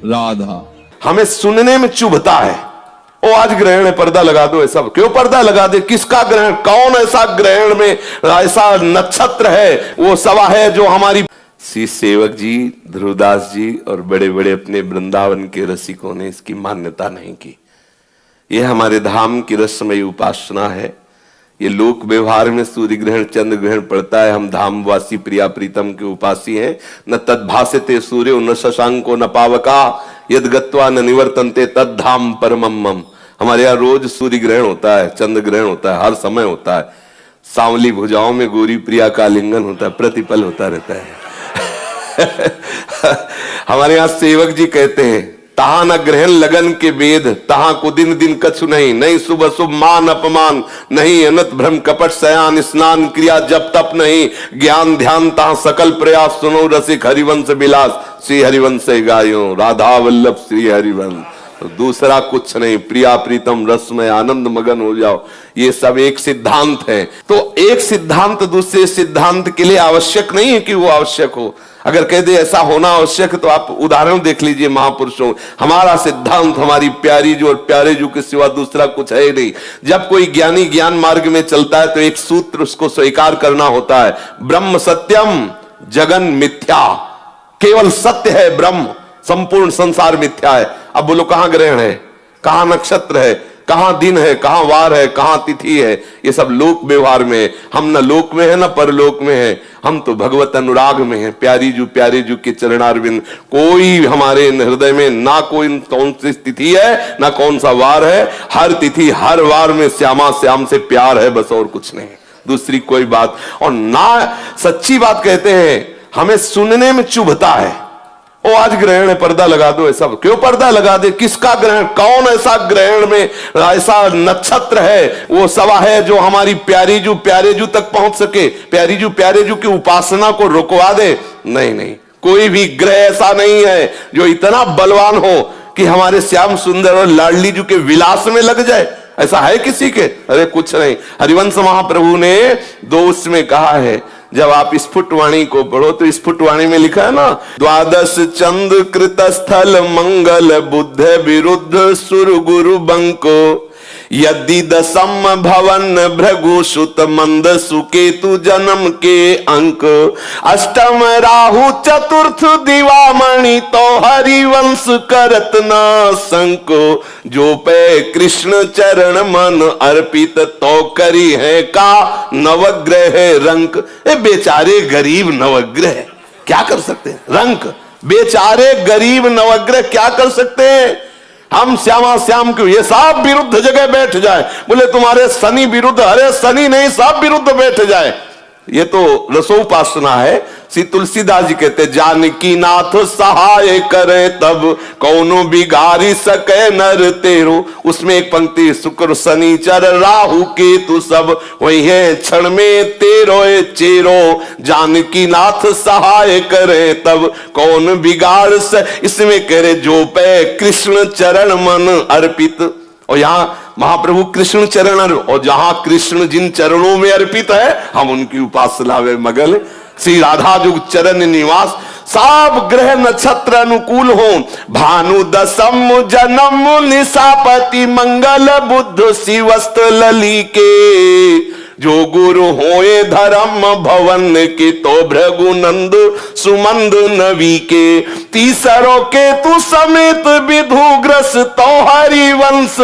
राधा। हमें सुनने में चुभता है, ओ आज ग्रहण है पर्दा लगा दो, ऐसा क्यों पर्दा लगा दे? किसका ग्रहण? कौन ऐसा ग्रहण में ऐसा नक्षत्र है वो सवा है जो हमारी श्री सेवक जी, ध्रुवदास जी और बड़े बड़े अपने वृंदावन के रसिकों ने इसकी मान्यता नहीं की। यह हमारे धाम की रसमयी उपासना है। ये लोक व्यवहार में सूर्य ग्रहण चंद्र ग्रहण पड़ता है, हम धामवासी प्रिया प्रीतम के उपासी हैं। न तद्भासते सूर्यो न शशांको न पावका यद गत्वा न निवर्तन्ते तद धाम परमम मम। हमारे यहाँ रोज सूर्य ग्रहण होता है, चंद्र ग्रहण होता है, हर समय होता है। सांवली भुजाओं में गोरी प्रिया का आलिंगन होता है, प्रतिपल होता रहता है। हमारे यहाँ सेवक जी कहते हैं, तहां न ग्रहण लगन के वेद, तहां को दिन दिन कछु नहीं, नहीं शुभ शुभ मान अपमान, नहीं अनत भ्रम कपट सयान, स्नान क्रिया जप तप नहीं, ज्ञान ध्यान तहां सकल प्रयास, सुनो रसिक हरिवंश विलास, श्री हरिवंश गायो राधा वल्लभ श्री हरिवंश। तो दूसरा कुछ नहीं, प्रिया प्रीतम रस में आनंद मगन हो जाओ, ये सब एक सिद्धांत है। तो एक सिद्धांत दूसरे सिद्धांत के लिए आवश्यक नहीं है कि वो आवश्यक हो। अगर कह दे ऐसा होना आवश्यक है तो आप उदाहरण देख लीजिए महापुरुषों। हमारा सिद्धांत हमारी प्यारी जो और प्यारे जो के सिवा दूसरा कुछ है नहीं। जब कोई ज्ञानी ज्ञान मार्ग में चलता है तो एक सूत्र उसको स्वीकार करना होता है, ब्रह्म सत्यम जगन मिथ्या। केवल सत्य है ब्रह्म, संपूर्ण संसार मिथ्या है। अब बोलो कहां ग्रहण है, कहां नक्षत्र है, कहां दिन है, कहां वार है, कहां तिथि है? ये सब लोक व्यवहार में है। हम न लोक में है न परलोक में है, हम तो भगवत अनुराग में है। प्यारी जू प्यारे जू के चरणारविंद, कोई हमारे हृदय में ना कोई कौन सी तिथि है ना कौन सा वार है। हर तिथि हर वार में श्यामा श्याम से प्यार है, बस और कुछ नहीं, दूसरी कोई बात। और ना सच्ची बात कहते हैं, हमें सुनने में चुभता है, ओ आज ग्रहण है पर्दा लगा दो, ऐसा क्यों पर्दा लगा दे? किसका ग्रहण? कौन ऐसा ग्रहण में ऐसा नक्षत्र है वो सवा है जो हमारी प्यारी जू प्यारे जू तक पहुंच सके, प्यारी जू प्यारे जू की उपासना को रुकवा दे? नहीं नहीं, कोई भी ग्रह ऐसा नहीं है जो इतना बलवान हो कि हमारे श्याम सुंदर और लाडली जू के विलास में लग जाए। ऐसा है किसी के? अरे कुछ नहीं। हरिवंश महाप्रभु ने दोष में कहा है, जब आप स्फुटवाणी को पढ़ो तो स्फुटवाणी में लिखा है ना, द्वादश चंद्र कृत स्थल मंगल बुद्ध विरुद्ध सुर गुरु बंको, यदि दशम भवन भृगु सुत मंद सुकेतु जन्म के अंक, अष्टम राहु चतुर्थ दिवामणि तो हरिवंश करत न संको, जो पे कृष्ण चरण मन अर्पित तो करी है का नवग्रह रंक। ए बेचारे गरीब नवग्रह क्या कर सकते हैं? रंक, बेचारे गरीब नवग्रह क्या कर सकते हैं? हम श्यामा श्याम क्यों, ये सब विरुद्ध जगह बैठ जाए। बोले तुम्हारे शनि विरुद्ध, अरे शनि नहीं सब विरुद्ध बैठ जाए। ये तो रसोपासना है। श्री तुलसीदास जी कहते, जानकी नाथ सहाय करे तब कौनो बिगाड़ी सके नर तेरो। उसमें एक पंक्ति, शुक्र शनिचर राहु केतु सब वही है क्षण में तेरो चेरो, जानकी नाथ सहाय करे तब कौन बिगाड़ स। इसमें करे जो पे कृष्ण चरण मन अर्पित। और यहाँ महाप्रभु कृष्ण चरण, और जहां कृष्ण जिन चरणों में अर्पित है हम उनकी उपासना में मगन। श्री राधा जो चरण निवास, सब ग्रह नक्षत्र अनुकूल हो, भानु दशम जन्म निशापति मंगल बुद्ध शिवस्त लली के, जो गुरु होए धर्म भवन के तो भृगुनंद सुमंद नवी के, तीसरो के तु समेत विधुग्रस तो हरिवंश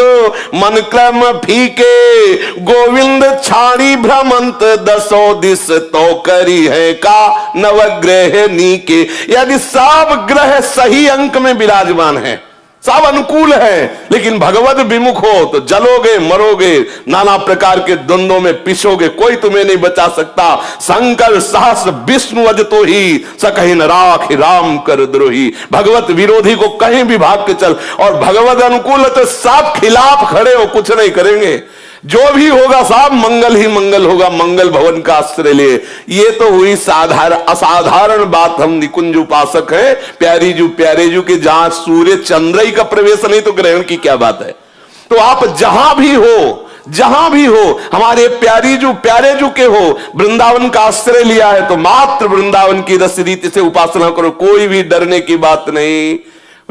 मन क्रम फीके, गोविंद छाड़ी भ्रमंत दसो दिस तो करी है का नवग्रह नीके। यदि सब ग्रह सही अंक में विराजमान है, सब अनुकूल है, लेकिन भगवत विमुख हो तो जलोगे मरोगे, नाना प्रकार के द्वंद्वों में पिसोगे, कोई तुम्हें नहीं बचा सकता। शंकर सहस्र विष्णु अज तो ही सकहि न राखि राम कर द्रोही। भगवत विरोधी को कहीं भी भाग के चल, और भगवत अनुकूल तो सब खिलाफ खड़े हो, कुछ नहीं करेंगे। जो भी होगा सब मंगल ही मंगल होगा, मंगल भवन का आश्रय लिए। ये तो हुई असाधारण बात। हम निकुंज उपासक हैं, प्यारी जू प्यारे जू के जहां सूर्य चंद्र ही का प्रवेश नहीं तो ग्रहण की क्या बात है। तो आप जहां भी हो हमारे प्यारी जू प्यारे जू के हो, वृंदावन का आश्रय लिया है तो मात्र वृंदावन की रस रीति से उपासना करो, कोई भी डरने की बात नहीं।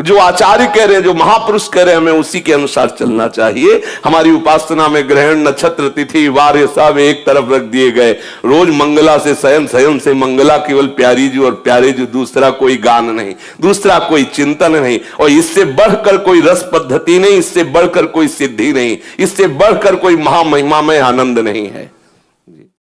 जो आचार्य कह रहे हैं, जो महापुरुष कह रहे हैं, हमें उसी के अनुसार चलना चाहिए। हमारी उपासना में ग्रहण, नक्षत्र, तिथि, वार ये सब एक तरफ रख दिए गए। रोज मंगला से शयन, शयन से मंगला, केवल प्यारी जी और प्यारे जी, दूसरा कोई गान नहीं, दूसरा कोई चिंतन नहीं, और इससे बढ़कर कोई रस पद्धति नहीं, इससे बढ़कर कोई सिद्धि नहीं, इससे बढ़कर कोई महामहिमा में आनंद नहीं है।